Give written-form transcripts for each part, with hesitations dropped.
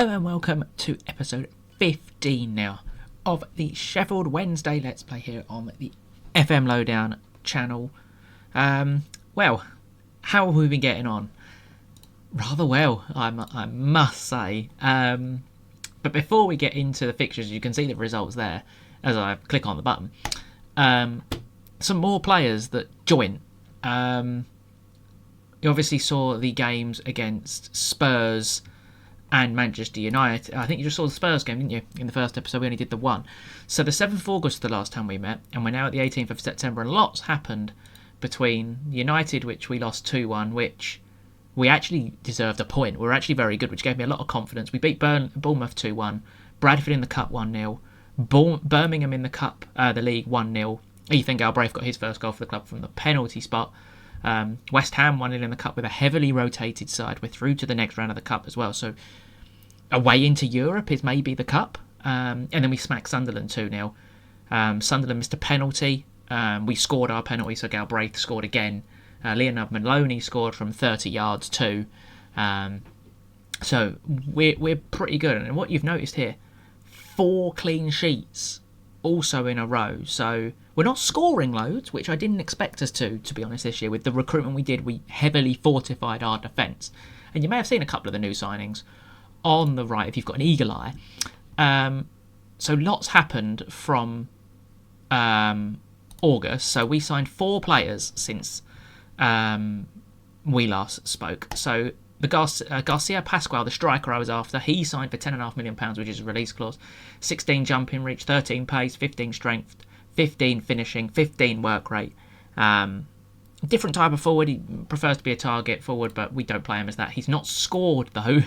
Hello and welcome to episode 15 now of the Sheffield Wednesday Let's Play here on the FM Lowdown channel. Well, how have we been getting on? Rather well, I must say. But before we get into the fixtures, you can see the results there as I click on the button. Some more players that join. You obviously saw the games against Spurs and Manchester United. I think you just saw the Spurs game, didn't you? In the first episode, we only did the one. So the 7th of August, the last time we met, and we're now at the 18th of September, and lots happened between United, which we lost 2-1, which we actually deserved a point. We were actually very good, which gave me a lot of confidence. We beat Bournemouth 2-1, Bradford in the Cup 1-0, Birmingham in the Cup, the League 1-0. Ethan Galbraith got his first goal for the club from the penalty spot. West Ham 1-0 in the Cup with a heavily rotated side. We're through to the next round of the Cup as well. So a way into Europe is maybe the Cup. And then we smacked Sunderland 2-0. Sunderland missed a penalty. We scored our penalty, so Galbraith scored again. Leonard Maloney scored from 30 yards too. So we're pretty good. And what you've noticed here, 4 clean sheets also in a row. So we're not scoring loads, which I didn't expect us to be honest, this year. With the recruitment we did, we heavily fortified our defence. And you may have seen a couple of the new signings on the right if you've got an eagle eye. So lots happened from August. So we signed 4 players since we last spoke. So the Garcia Pascual, the striker I was after, he signed for £10.5 million, which is a release clause. 16 jumping reach, 13 pace, 15 strength, 15 finishing, 15 work rate. Different type of forward. He prefers to be a target forward, but we don't play him as that. He's not scored, though,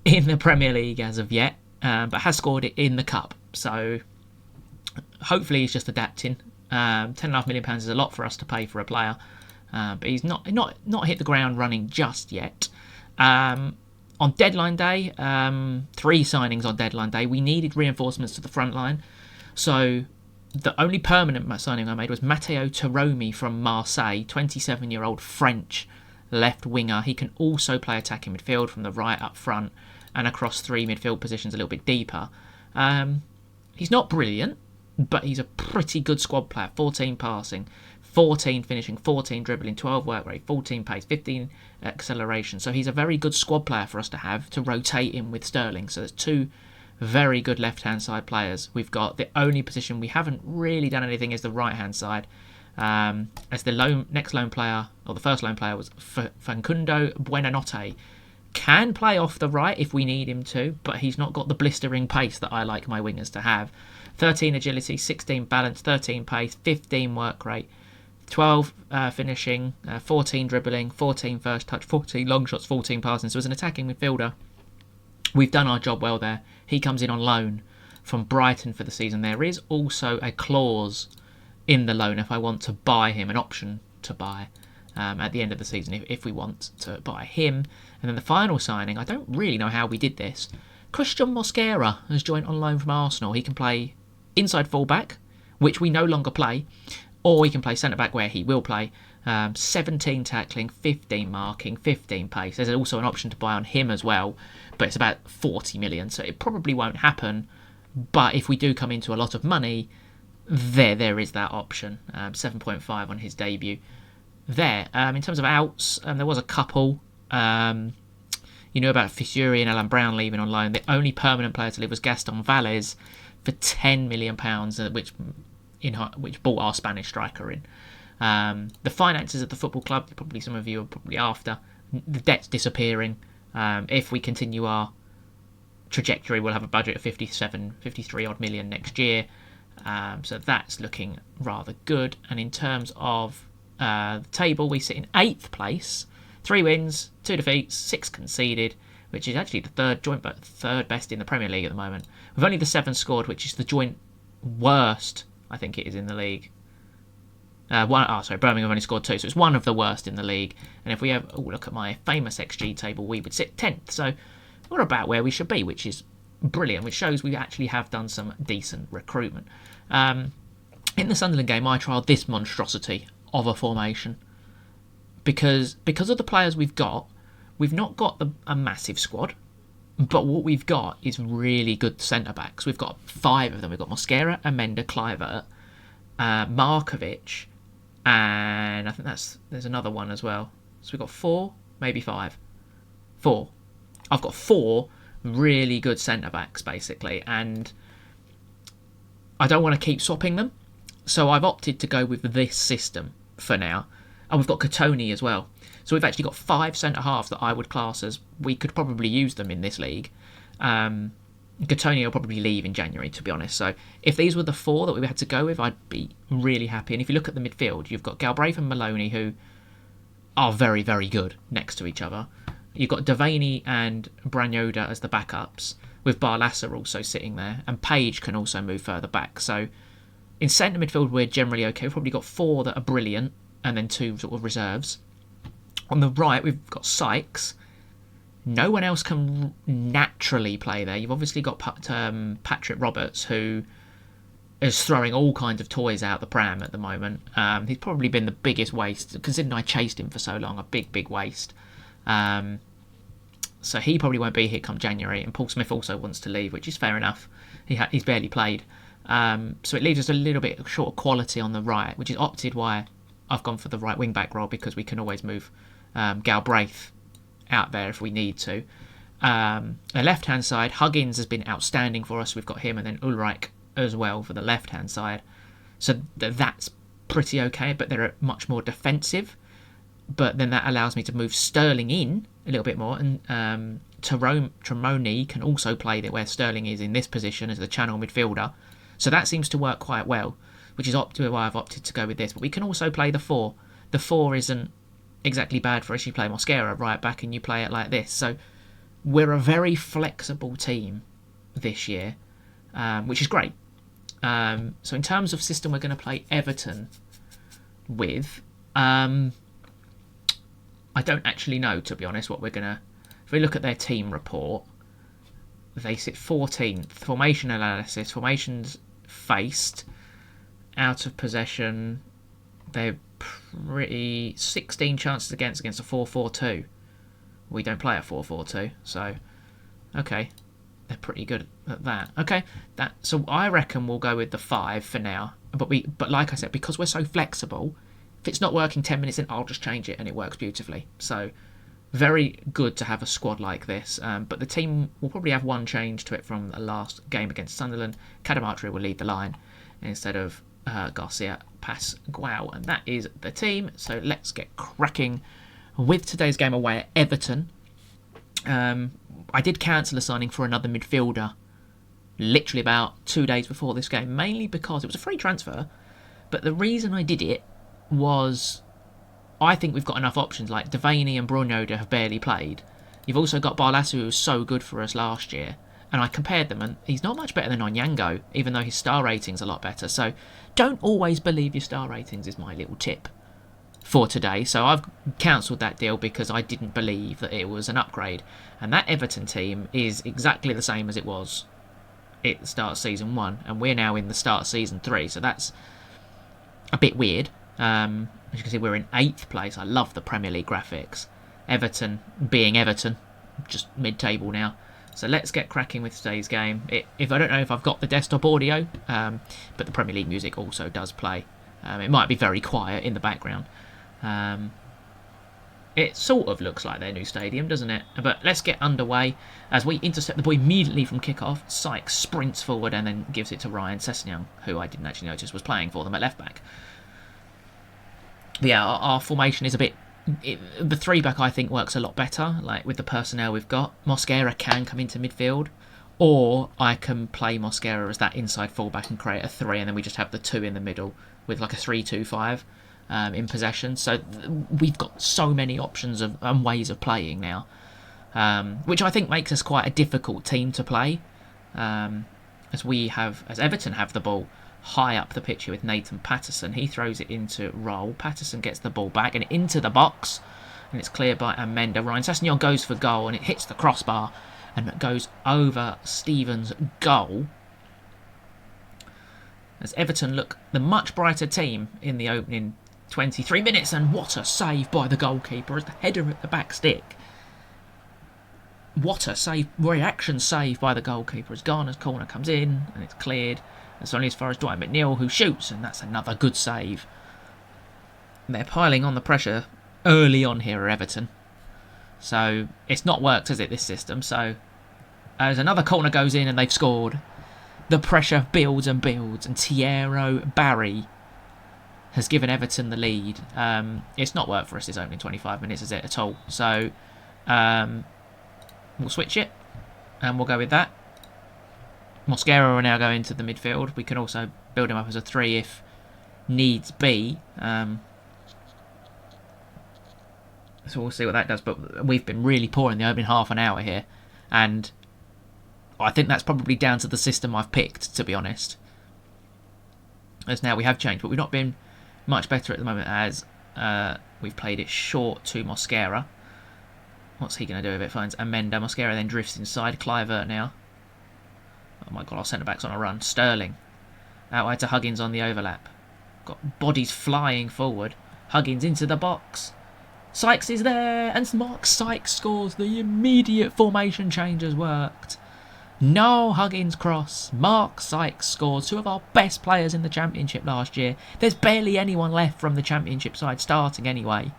in the Premier League as of yet, but has scored it in the Cup. So hopefully he's just adapting. £10.5 million is a lot for us to pay for a player, but he's not hit the ground running just yet. On deadline day, 3 signings on deadline day. We needed reinforcements to the front line. So the only permanent signing I made was Matteo Taromi from Marseille, 27-year-old French left winger. He can also play attacking midfield from the right up front and across 3 midfield positions a little bit deeper. He's not brilliant, but he's a pretty good squad player. 14 passing, 14 finishing, 14 dribbling, 12 work rate, 14 pace, 15 acceleration. So he's a very good squad player for us to have to rotate in with Sterling. So there's 2 very good left-hand side players. We've got the only position we haven't really done anything is the right-hand side. As the next loan player, or the first loan player, was Facundo Buenanotte. Can play off the right if we need him to, but he's not got the blistering pace that I like my wingers to have. 13 agility, 16 balance, 13 pace, 15 work rate, 12 finishing, 14 dribbling, 14 first touch, 14 long shots, 14 passing. So as an attacking midfielder, we've done our job well there. He comes in on loan from Brighton for the season. There is also a clause in the loan if I want to buy him, an option to buy at the end of the season if we want to buy him. And then the final signing, I don't really know how we did this. Christian Mosquera has joined on loan from Arsenal. He can play inside fullback, which we no longer play, or he can play centre-back where he will play. 17 tackling, 15 marking, 15 pace. There's also an option to buy on him as well, but it's about 40 million, so it probably won't happen. But if we do come into a lot of money, there is that option. 7.5 on his debut. There. In terms of outs, there was a couple. You know about Fissuri and Alan Brown leaving on loan. The only permanent player to leave was Gaston Valles for £10 million, which bought our Spanish striker in. The finances of the football club, probably some of you are probably after. The debt's disappearing. If we continue our trajectory, we'll have a budget of 53 odd million next year. So that's looking rather good. And in terms of the table, we sit in 8th place. 3 wins, 2 defeats, 6 conceded, which is actually the third best in the Premier League at the moment. We've only the 7 scored, which is the joint worst, I think it is, in the league. Birmingham only scored 2, so it's one of the worst in the league. And if we have a look at my famous XG table, we would sit 10th. So we're about where we should be, which is brilliant, which shows we actually have done some decent recruitment. In the Sunderland game, I trialled this monstrosity of a formation. Because of the players we've not got a massive squad. But what we've got is really good centre-backs. We've got 5 of them. We've got Mosquera, Amenda, Kluivert, Markovic, and I think there's another one as well. So we've got 4, maybe 5. 4. I've got 4 really good centre-backs, basically, and I don't want to keep swapping them. So I've opted to go with this system for now. And we've got Katoni as well. So we've actually got 5 centre-halves that I would class as we could probably use them in this league. Katoni will probably leave in January, to be honest. So if these were the 4 that we had to go with, I'd be really happy. And if you look at the midfield, you've got Galbraith and Maloney, who are very, very good next to each other. You've got Devaney and Branyoda as the backups, with Barlassa also sitting there. And Page can also move further back. So in centre midfield, we're generally okay. We've probably got 4 that are brilliant, and then 2 sort of reserves. On the right, we've got Sykes. No one else can naturally play there. You've obviously got Patrick Roberts, who is throwing all kinds of toys out the pram at the moment. He's probably been the biggest waste, considering I chased him for so long. A big, big waste. So he probably won't be here come January. And Paul Smith also wants to leave, which is fair enough. He's barely played. So it leaves us a little bit short of quality on the right, which is opted why I've gone for the right wing-back role, because we can always move Galbraith out there if we need to. The left-hand side, Huggins has been outstanding for us. We've got him, and then Ulreich as well for the left-hand side. So that's pretty okay, but they're much more defensive. But then that allows me to move Sterling in a little bit more, and Tremoni can also play there where Sterling is in this position as the channel midfielder. So that seems to work quite well, which is why I've opted to go with this. But we can also play the 4. The 4 isn't exactly bad for us. You play Mosquera right back and you play it like this. So we're a very flexible team this year, which is great. So in terms of system we're going to play Everton with, I don't actually know, to be honest, what we're going to... If we look at their team report, they sit 14th. Formation analysis, formations faced, out of possession, they're pretty... 16 chances against a 4-4-2. We don't play a 4-4-2, so... Okay, they're pretty good at that. Okay, so I reckon we'll go with the 5 for now. But like I said, because we're so flexible... If it's not working 10 minutes in, I'll just change it and it works beautifully. So, very good to have a squad like this. But the team will probably have one change to it from the last game against Sunderland. Cadamartri will lead the line instead of Garcia Pascual. And that is the team. So, let's get cracking with today's game away at Everton. I did cancel a signing for another midfielder literally about 2 days before this game, mainly because it was a free transfer. But the reason I did it was I think we've got enough options. Like Devaney and Branyoda have barely played. You've also got Barlassa, who was so good for us last year, and I compared them, and he's not much better than Onyango, even though his star rating's a lot better. So don't always believe your star ratings is my little tip for today. So I've cancelled that deal because I didn't believe that it was an upgrade. And that Everton team is exactly the same as it was at the start of season 1, and we're now in the start of season 3, so that's a bit weird. As you can see, we're in 8th place. I love the Premier League graphics. Everton being Everton, just mid-table now. So let's get cracking with today's game. If I don't know if I've got the desktop audio, but the Premier League music also does play. It might be very quiet in the background. It sort of looks like their new stadium, doesn't it? But let's get underway as we intercept the ball immediately from kickoff. Sykes sprints forward and then gives it to Ryan Sessegnon, who I didn't actually notice was playing for them at left back. But yeah, our formation is a bit... the 3-back, I think, works a lot better, like with the personnel we've got. Mosquera can come into midfield, or I can play Mosquera as that inside fullback and create a 3, and then we just have the 2 in the middle with like a 3-2-5 in possession. So we've got so many options of and ways of playing now, which I think makes us quite a difficult team to play, as Everton have the ball high up the pitch here with Nathan Patterson. He throws it into roll. Patterson gets the ball back and into the box, and it's cleared by Amenda. Ryan Sessegnon goes for goal, and it hits the crossbar and it goes over Stevens' goal, as Everton look the much brighter team in the opening 23 minutes. And what a save by the goalkeeper as the header at the back stick What a save, reaction save by the goalkeeper as Garner's corner comes in and it's cleared. It's only as far as Dwight McNeil, who shoots, and that's another good save. They're piling on the pressure early on here at Everton. So it's not worked, has it, this system? So as another corner goes in and they've scored, the pressure builds and builds, and Thierry Barry has given Everton the lead. It's not worked for us this opening 25 minutes, is it, at all? So we'll switch it, and we'll go with that. Mosquera will now go into the midfield. We can also build him up as a 3 if needs be. So we'll see what that does. But we've been really poor in the opening half an hour here. And I think that's probably down to the system I've picked, to be honest. As now we have changed. But we've not been much better at the moment as we've played it short to Mosquera. What's he going to do if it finds Amenda? Mosquera then drifts inside. Kluivert now. Oh my god, our centre-back's on a run. Sterling. Out wide to Huggins on the overlap. Got bodies flying forward. Huggins into the box. Sykes is there, and Mark Sykes scores. The immediate formation change has worked. No Huggins cross. Mark Sykes scores. 2 of our best players in the Championship last year. There's barely anyone left from the Championship side starting anyway.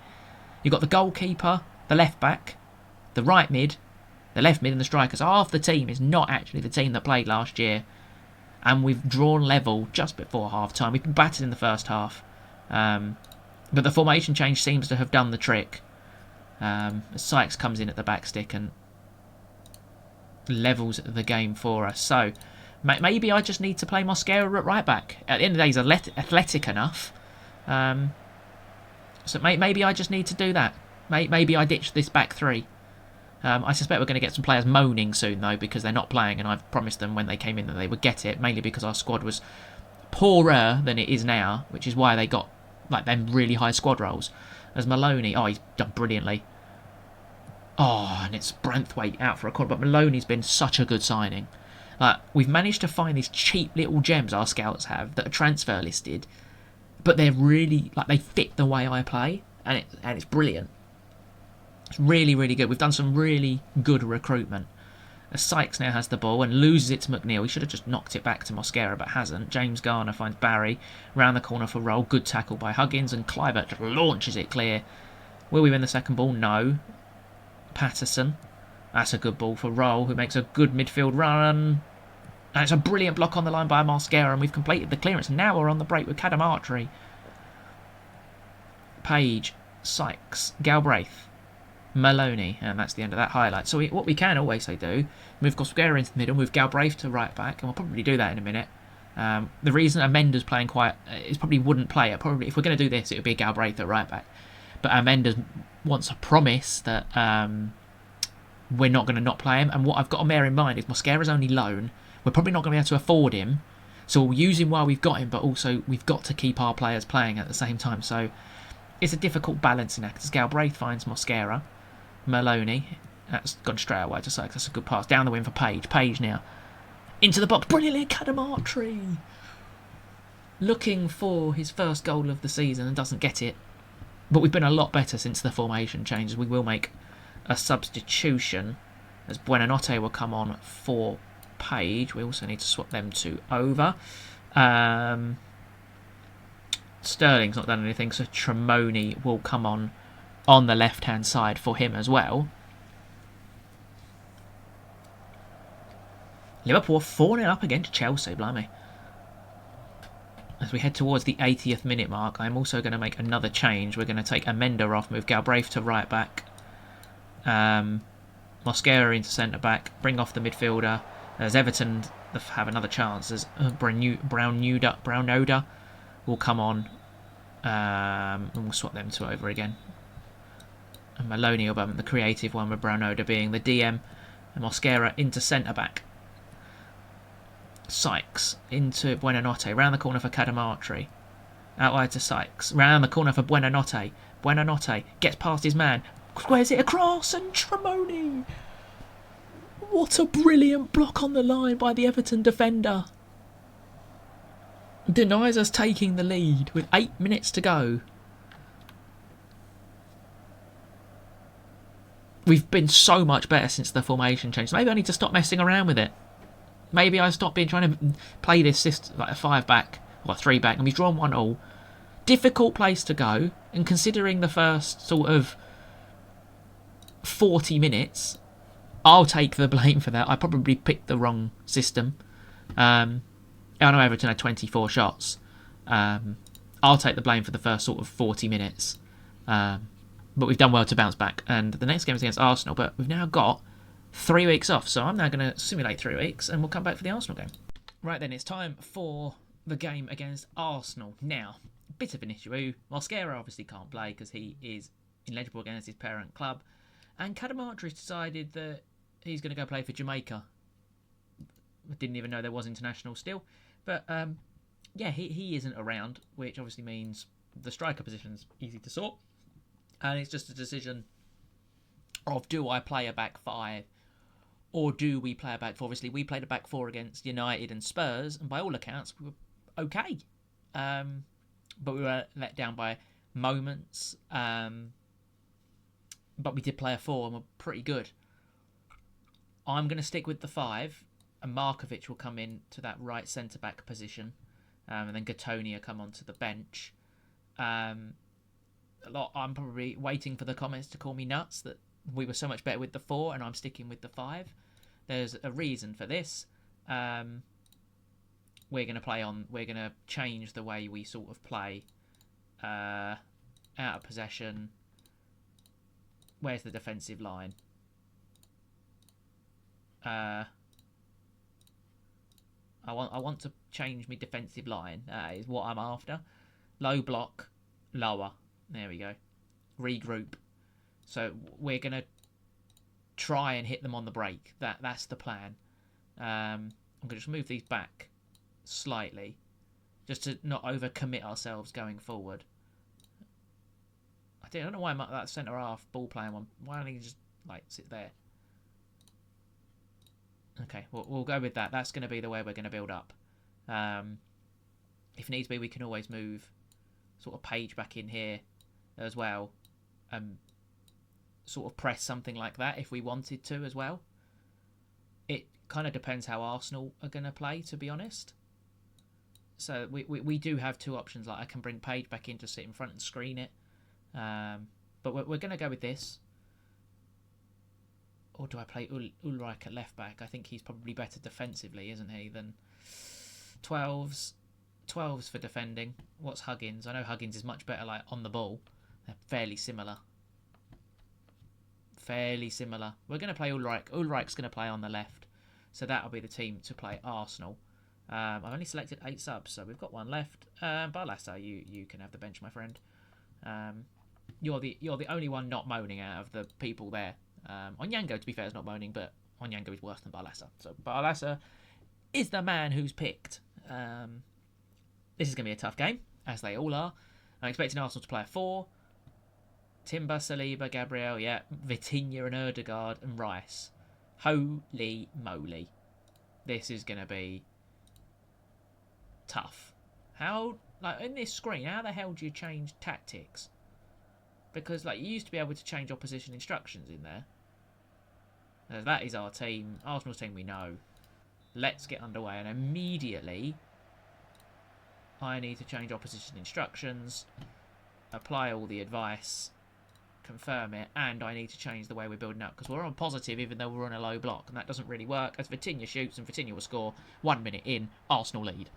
You've got the goalkeeper, the left back, the right mid, the left mid and the strikers. Half the team is not actually the team that played last year. And we've drawn level just before half-time. We've been battered in the first half. But the formation change seems to have done the trick. Sykes comes in at the back stick and levels the game for us. So maybe I just need to play Mosquera at right back. At the end of the day, he's athletic enough. So maybe I just need to do that. Maybe I ditch this back 3. I suspect we're going to get some players moaning soon, though, because they're not playing, and I've promised them when they came in that they would get it, mainly because our squad was poorer than it is now, which is why they got like them really high squad rolls. As Maloney, he's done brilliantly. And it's Branthwaite out for a corner, but Maloney's been such a good signing. We've managed to find these cheap little gems our scouts have that are transfer listed, but they're really they fit the way I play, and it's brilliant. It's really, really good. We've done some really good recruitment. As Sykes now has the ball and loses it to McNeil. He should have just knocked it back to Mosquera, but hasn't. James Garner finds Barry round the corner for Roll. Good tackle by Huggins, and Kluivert just launches it clear. Will we win the second ball? No. Patterson. That's a good ball for Roll, who makes a good midfield run. And it's a brilliant block on the line by Mosquera, and we've completed the clearance. Now we're on the break with Cadamartri. Page, Sykes, Galbraith, Maloney, and that's the end of that highlight. So what we can always do, move Mosquera into the middle, move Galbraith to right back, and we'll probably do that in a minute. The reason Amenda's playing quiet is probably wouldn't play it. Probably if we're going to do this, it would be Galbraith at right back. But Amenda wants a promise that we're not going to not play him. And what I've got to bear in mind is Mosquera's only loan. We're probably not going to be able to afford him. So we'll use him while we've got him, but also we've got to keep our players playing at the same time. So it's a difficult balancing act. As Galbraith finds Mosquera. Maloney. That's gone straight away to Sykes. That's a good pass. Down the wing for Page. Page now. Into the box. Brilliantly, Cadamartri. Looking for his first goal of the season and doesn't get it. But we've been a lot better since the formation changes. We will make a substitution as Buonanotte will come on for Page. We also need to swap them two over. Sterling's not done anything, so Tremoni will come on the left-hand side for him as well. Liverpool are 4-0 up against Chelsea, blimey. As we head towards the 80th minute mark, I'm also going to make another change. We're going to take Amenda off, move Galbraith to right back. Mosquera into centre back, bring off the midfielder. As Everton have another chance, as Brownoda will come on. And we'll swap them two over again. And Maloney will be the creative one, with Brownoda being the DM. And Mosquera into centre back. Sykes into Buonanotte, round the corner for Cadamartri. Out wide to Sykes, round the corner for Buonanotte. Buonanotte gets past his man, squares it across, and Tremoni. What a brilliant block on the line by the Everton defender. Denies us taking the lead with 8 minutes to go. we've been so much better since the formation change. So maybe I need to stop messing around with it. Maybe I stop trying to play this system like a 5-back or a 3-back, and we've drawn 1-1. Difficult place to go, and considering the first sort of 40 minutes, I'll take the blame for that. I probably picked the wrong system. I know Everton had 24 shots. I'll take the blame for the first sort of 40 minutes. But we've done well to bounce back. And the next game is against Arsenal, but we've now got 3 weeks off. So I'm now going to simulate 3 weeks, and we'll come back for the Arsenal game. Right then, it's time for the game against Arsenal. Now, a bit of an issue. Mosquera obviously can't play because he is ineligible against his parent club. And Cadamartris decided that he's going to go play for Jamaica. I didn't even know there was international still. But, yeah, he isn't around, which obviously means the striker position's easy to sort. And it's just a decision of, do I play a back 5 or do we play a back 4? Obviously, we played a back 4 against United and Spurs, and by all accounts, we were okay. But we were let down by moments. But we did play a 4 and we're pretty good. I'm going to stick with the 5, and Markovic will come in to that right centre-back position. And then Gatonia come onto the bench. I'm probably waiting for the comments to call me nuts that we were so much better with the 4 and I'm sticking with the 5. There's a reason for this. We're going to change the way we sort of play. Out of possession. Where's the defensive line? I want to change my defensive line. That is what I'm after. Low block, lower. There we go. Regroup. So we're going to try and hit them on the break. That's the plan. I'm going to just move these back slightly, just to not overcommit ourselves going forward. I don't know why that centre half ball playing one. Why don't he just sit there? Okay, we'll go with that. That's going to be the way we're going to build up. If needs be, we can always move sort of Page back in here as well. Sort of press something like that if we wanted to as well. It kind of depends how Arsenal are going to play, to be honest. So we do have 2 options. Like I can bring Page back in to sit in front and screen it. But we're going to go with this. Or do I play Ulreich at left back? I think he's probably better defensively, isn't he, than 12s. 12s for defending. What's Huggins? I know Huggins is much better on the ball. They're fairly similar. We're going to play Ulreich. Ulreich's going to play on the left. So that'll be the team to play Arsenal. I've only selected 8 subs, so we've got 1 left. Barlasa, you can have the bench, my friend. You're the only one not moaning out of the people there. Onyango, to be fair, is not moaning, but Onyango is worse than Barlasa. So Barlasa is the man who's picked. This is going to be a tough game, as they all are. I'm expecting Arsenal to play a 4. Timber, Saliba, Gabriel, Vitinha and Ødegaard and Rice. Holy moly. This is going to be tough. How, in this screen, how the hell do you change tactics? Because, you used to be able to change opposition instructions in there. That is our team. Arsenal's team we know. Let's get underway. And immediately, I need to change opposition instructions. Apply all the advice. Confirm it. And I need to change the way we're building up. Because we're on positive even though we're on a low block. And that doesn't really work. As Vitinha shoots and Vitinha will score. 1 minute in. Arsenal lead.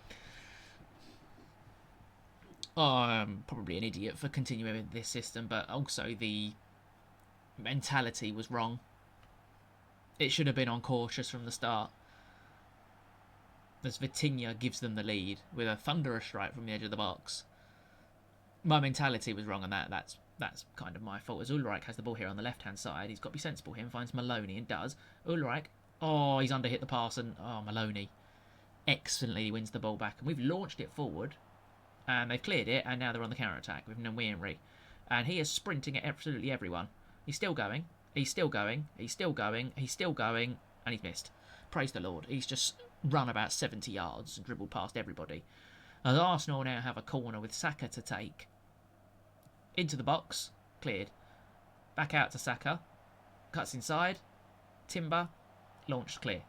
I'm probably an idiot for continuing with this system, but also the mentality was wrong. It should have been on cautious from the start. As Vitinha gives them the lead with a thunderous strike from the edge of the box. My mentality was wrong, and that's kind of my fault. As Ulreich has the ball here on the left-hand side, he's got to be sensible here and finds Maloney, and does. Ulreich, he's underhit the pass, and Maloney excellently wins the ball back, and we've launched it forward. And they've cleared it, and now they're on the counter-attack with Nwiri. And he is sprinting at absolutely everyone. He's still going. He's still going. He's still going. He's still going. And he's missed. Praise the Lord. He's just run about 70 yards and dribbled past everybody. As Arsenal now have a corner with Saka to take. Into the box. Cleared. Back out to Saka. Cuts inside. Timber. Launched clear.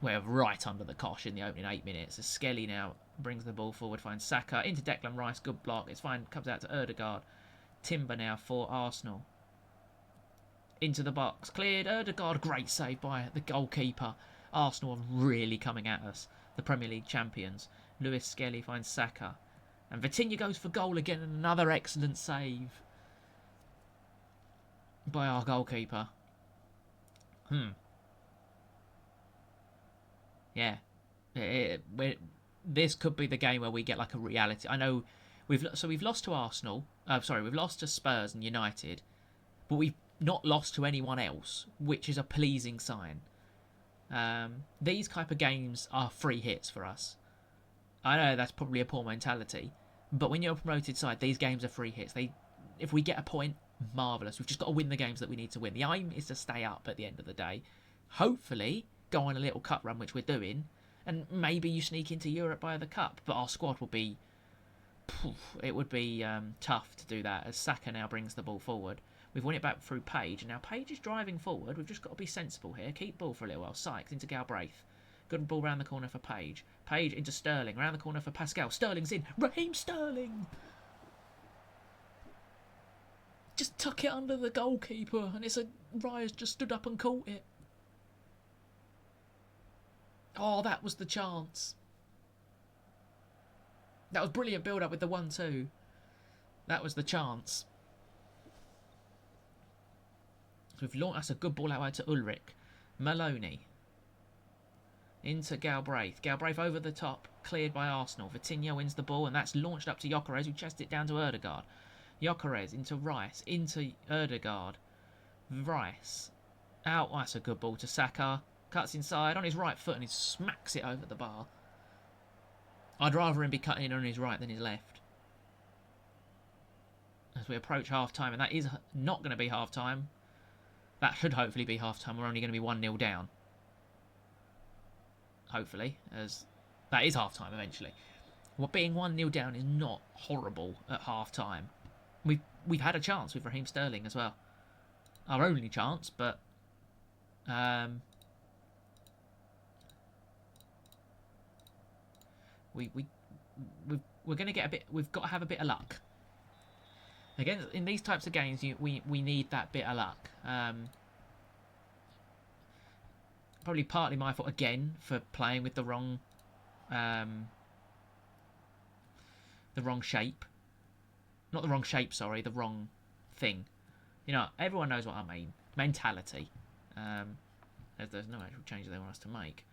We're right under the cosh in the opening 8 minutes. As Skelly now brings the ball forward, finds Saka. Into Declan Rice. Good block. It's fine. Comes out to Ødegaard. Timber now for Arsenal. Into the box. Cleared. Ødegaard. Great save by the goalkeeper. Arsenal are really coming at us. The Premier League champions. Lewis Skelly finds Saka. And Vitinha goes for goal again. And another excellent save by our goalkeeper. Yeah. This could be the game where we get like a reality. I know we've lost to Arsenal. We've lost to Spurs and United. But we've not lost to anyone else, which is a pleasing sign. These type of games are free hits for us. I know that's probably a poor mentality, but when you're a promoted side, these games are free hits. If we get a point, marvellous. We've just got to win the games that we need to win. The aim is to stay up at the end of the day. Hopefully, go on a little cup run, which we're doing, and maybe you sneak into Europe by the cup. But our squad will be... It would be tough to do that, as Saka now brings the ball forward. We've won it back through Page, and now Page is driving forward. We've just got to be sensible here. Keep ball for a little while. Sykes into Galbraith. Good ball round the corner for Page. Page into Sterling. Round the corner for Pascal. Sterling's in. Raheem Sterling! Just tuck it under the goalkeeper, and Raya's just stood up and caught it. Oh, that was the chance. That was brilliant build-up with the 1-2. That was the chance. So we've launched. That's a good ball out wide to Ulrich. Maloney. Into Galbraith. Galbraith over the top. Cleared by Arsenal. Vitinha wins the ball, and that's launched up to Gyökeres, who chested it down to Ødegaard. Gyökeres into Rice. Into Ødegaard. Rice. Out. Oh, that's a good ball to Saka. Cuts inside on his right foot, and he smacks it over the bar. I'd rather him be cutting in on his right than his left. As we approach half-time, and that is not going to be half-time. That should hopefully be half-time. We're only going to be 1-0 down. Hopefully, as that is half-time eventually. Well, being 1-0 down is not horrible at half-time. We've had a chance with Raheem Sterling as well. Our only chance, but... We're going to get a bit. We've got to have a bit of luck. Again, in these types of games, we need that bit of luck. Probably partly my fault again for playing with the wrong shape. Not the wrong shape, sorry, the wrong thing. You know, everyone knows what I mean. Mentality. There's no actual change they want us to make.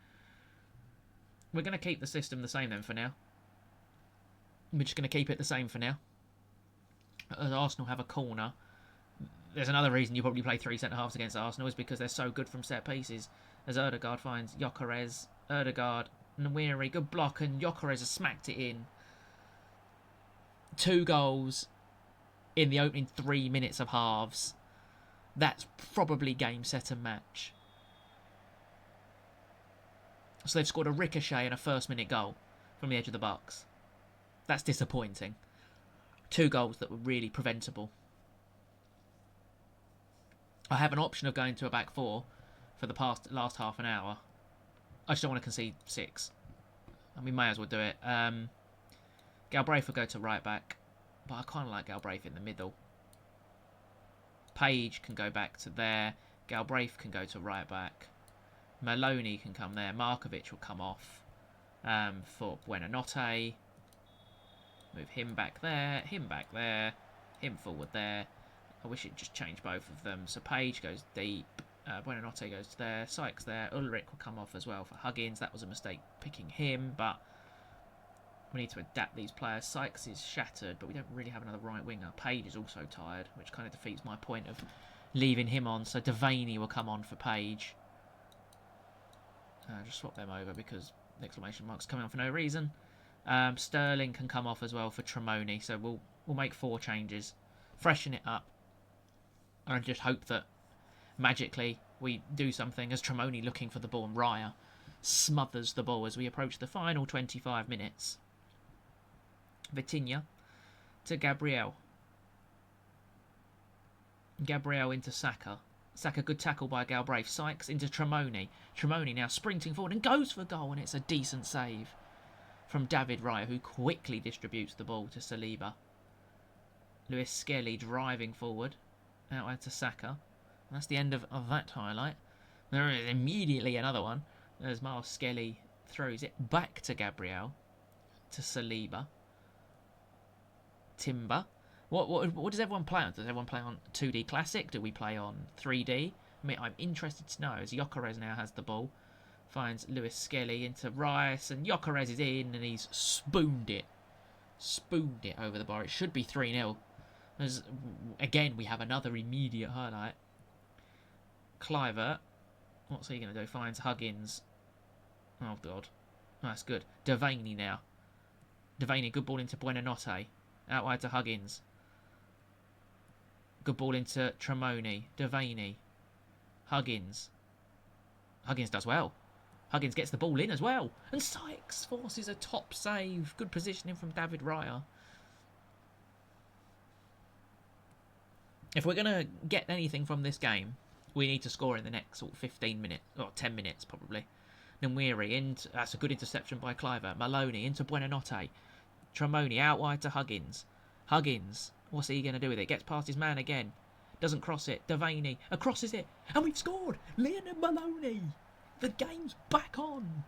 We're going to keep the system the same then for now. We're just going to keep it the same for now. As Arsenal have a corner. There's another reason you probably play 3 centre-halves against Arsenal is because they're so good from set pieces. As Ødegaard finds Gyökeres. Ødegaard, Nwiri, good block, and Gyökeres has smacked it in. 2 goals in the opening 3 minutes of halves. That's probably game, set and match. So they've scored a ricochet and a first-minute goal from the edge of the box. That's disappointing. 2 goals that were really preventable. I have an option of going to a back 4 for the last half an hour. I just don't want to concede 6. And we may as well do it. Galbraith will go to right back. But I kind of like Galbraith in the middle. Page can go back to there. Galbraith can go to right back. Maloney can come there. Markovic will come off for Buonanotte. Move him back there. Him back there. Him forward there. I wish it just changed both of them. So Page goes deep. Buonanotte goes there. Sykes there. Ulrich will come off as well for Huggins. That was a mistake picking him, but we need to adapt these players. Sykes is shattered, but we don't really have another right winger. Page is also tired, which kind of defeats my point of leaving him on. So Devaney will come on for Page. Just swap them over because the exclamation mark's coming on for no reason. Sterling can come off as well for Tremoni. So we'll make 4 changes, freshen it up, and just hope that magically we do something. As Tremoni looking for the ball, and Raya smothers the ball as we approach the final 25 minutes. Vitinha to Gabriel. Gabriel into Saka. Saka, good tackle by Galbraith. Sykes into Tremoni. Tremoni now sprinting forward and goes for goal, and it's a decent save from David Raya, who quickly distributes the ball to Saliba. Lewis Skelly driving forward. Out to Saka. And that's the end of that highlight. There is immediately another one. As Miles Skelly throws it back to Gabriel. To Saliba. Timber. What does everyone play on? Does everyone play on 2D Classic? Do we play on 3D? I mean, I'm interested to know, as Gyökeres now has the ball. Finds Lewis Skelly into Rice, and Gyökeres is in, and he's spooned it. Spooned it over the bar. It should be 3-0. As, again, we have another immediate highlight. Clivert. What's he going to do? Finds Huggins. Oh, God. Oh, that's good. Devaney now. Devaney, good ball into Buonanotte. Out wide to Huggins. Good ball into Tremoni. Devaney. Huggins. Huggins does well. Huggins gets the ball in as well. And Sykes forces a top save. Good positioning from David Raya. If we're going to get anything from this game, we need to score in the next sort of 15 minutes. Or 10 minutes, probably. Nwiri, that's a good interception by Cliver. Maloney into Buonanotte. Tremoni out wide to Huggins. Huggins, what's he going to do with it? Gets past his man again. Doesn't cross it. Devaney crosses it. And we've scored. Leonard Maloney. The game's back on.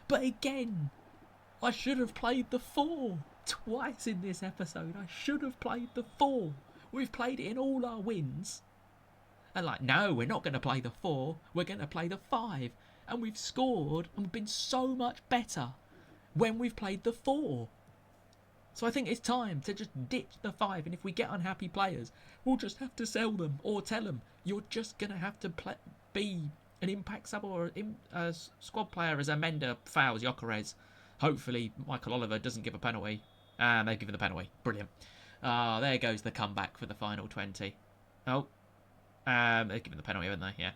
But again, I should have played the 4. Twice in this episode, I should have played the 4. We've played it in all our wins. And no, we're not going to play the 4. We're going to play the 5. And we've scored and we've been so much better when we've played the 4. So I think it's time to just ditch the 5, and if we get unhappy players, we'll just have to sell them or tell them you're just going to have to be an impact sub or a squad player as Amenda fouls Gyökeres. Hopefully Michael Oliver doesn't give a penalty. And they've given the penalty. Brilliant. There goes the comeback for the final 20. Oh. They've given the penalty, haven't they? Yeah.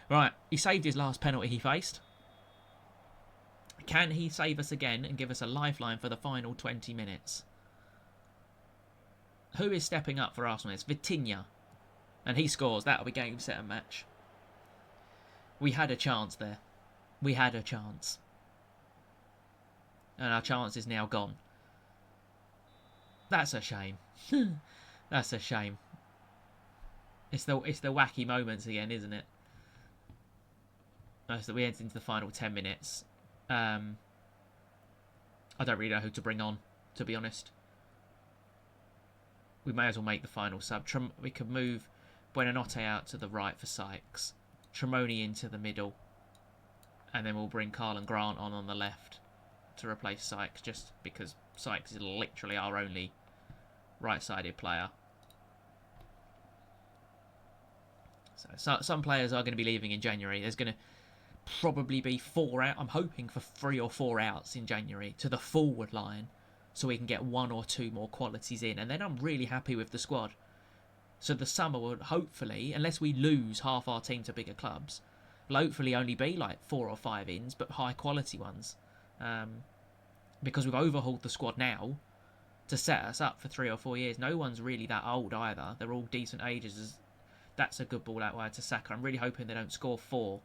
Right. He saved his last penalty he faced. Can he save us again and give us a lifeline for the final 20 minutes? Who is stepping up for Arsenal? It's Vitinha. And he scores. That'll be game, set and match. We had a chance there. We had a chance. And our chance is now gone. That's a shame. That's a shame. It's the wacky moments again, isn't it? So we enter into the final 10 minutes. I don't really know who to bring on, to be honest. We may as well make the final sub. We could move Buonanotte out to the right for Sykes. Tremoni into the middle. And then we'll bring Karlan Grant on the left to replace Sykes, just because Sykes is literally our only right-sided player. So some players are going to be leaving in January. There's going to probably be 4 out. I'm hoping for 3 or 4 outs in January to the forward line, so we can get 1 or 2 more qualities in, and then I'm really happy with the squad. So the summer will hopefully, unless we lose half our team to bigger clubs, will hopefully only be 4 or 5 ins, but high quality ones, because we've overhauled the squad now to set us up for 3 or 4 years. No one's really that old either. They're all decent ages. That's a good ball out wide to Saka. I'm really hoping they don't score 4.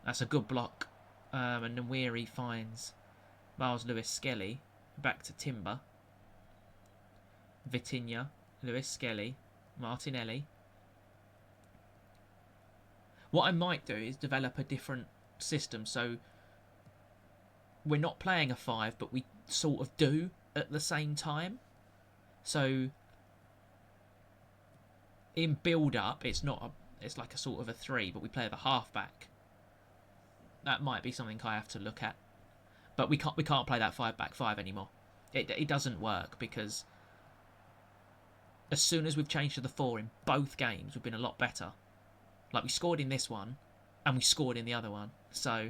That's a good block. And Nwiri finds Miles Lewis Skelly. Back to Timber. Vitinha. Lewis Skelly. Martinelli. What I might do is develop a different system. So we're not playing a 5, but we sort of do at the same time. So in build-up, it's like a sort of a 3, but we play the half-back. That might be something I have to look at. But we can't play that 5-back 5 anymore. It doesn't work, because as soon as we've changed to the 4 in both games, we've been a lot better. We scored in this one, and we scored in the other one. So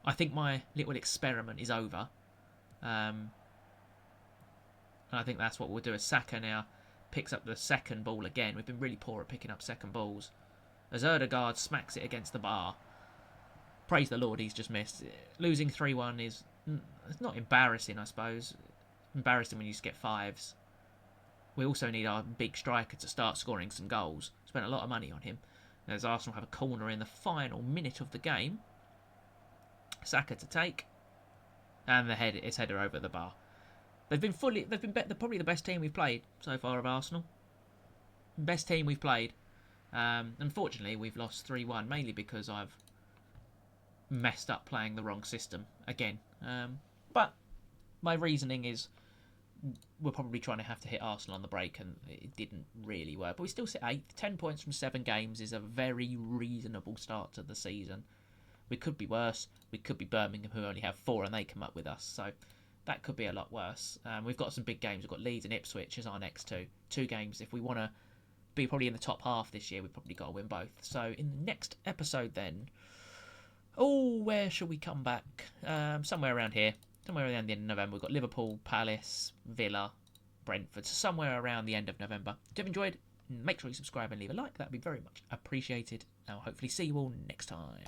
I think my little experiment is over. And I think that's what we'll do. As Saka now picks up the second ball again. We've been really poor at picking up second balls. As Erdegaard smacks it against the bar. Praise the Lord, he's just missed. Losing 3-1 is... it's not embarrassing, I suppose. Embarrassing when you just get 5s. We also need our big striker to start scoring some goals. Spent a lot of money on him. as Arsenal have a corner in the final minute of the game. Saka to take, and it's header over the bar. They're probably the best team we've played so far of Arsenal. Best team we've played. Unfortunately, we've lost 3-1, mainly because I've messed up playing the wrong system again. But my reasoning is we're probably trying to have to hit Arsenal on the break, and it didn't really work. But we still sit 8th. 10 points from 7 games is a very reasonable start to the season. We could be worse. We could be Birmingham, who only have 4, and they come up with us. So that could be a lot worse. We've got some big games. We've got Leeds and Ipswich as our next two games. If we want to be probably in the top half this year, we've probably got to win both. So in the next episode then, where shall we come back? Somewhere around here. Somewhere around the end of November. We've got Liverpool, Palace, Villa, Brentford. So somewhere around the end of November. If you've enjoyed, make sure you subscribe and leave a like. That would be very much appreciated. I'll hopefully see you all next time.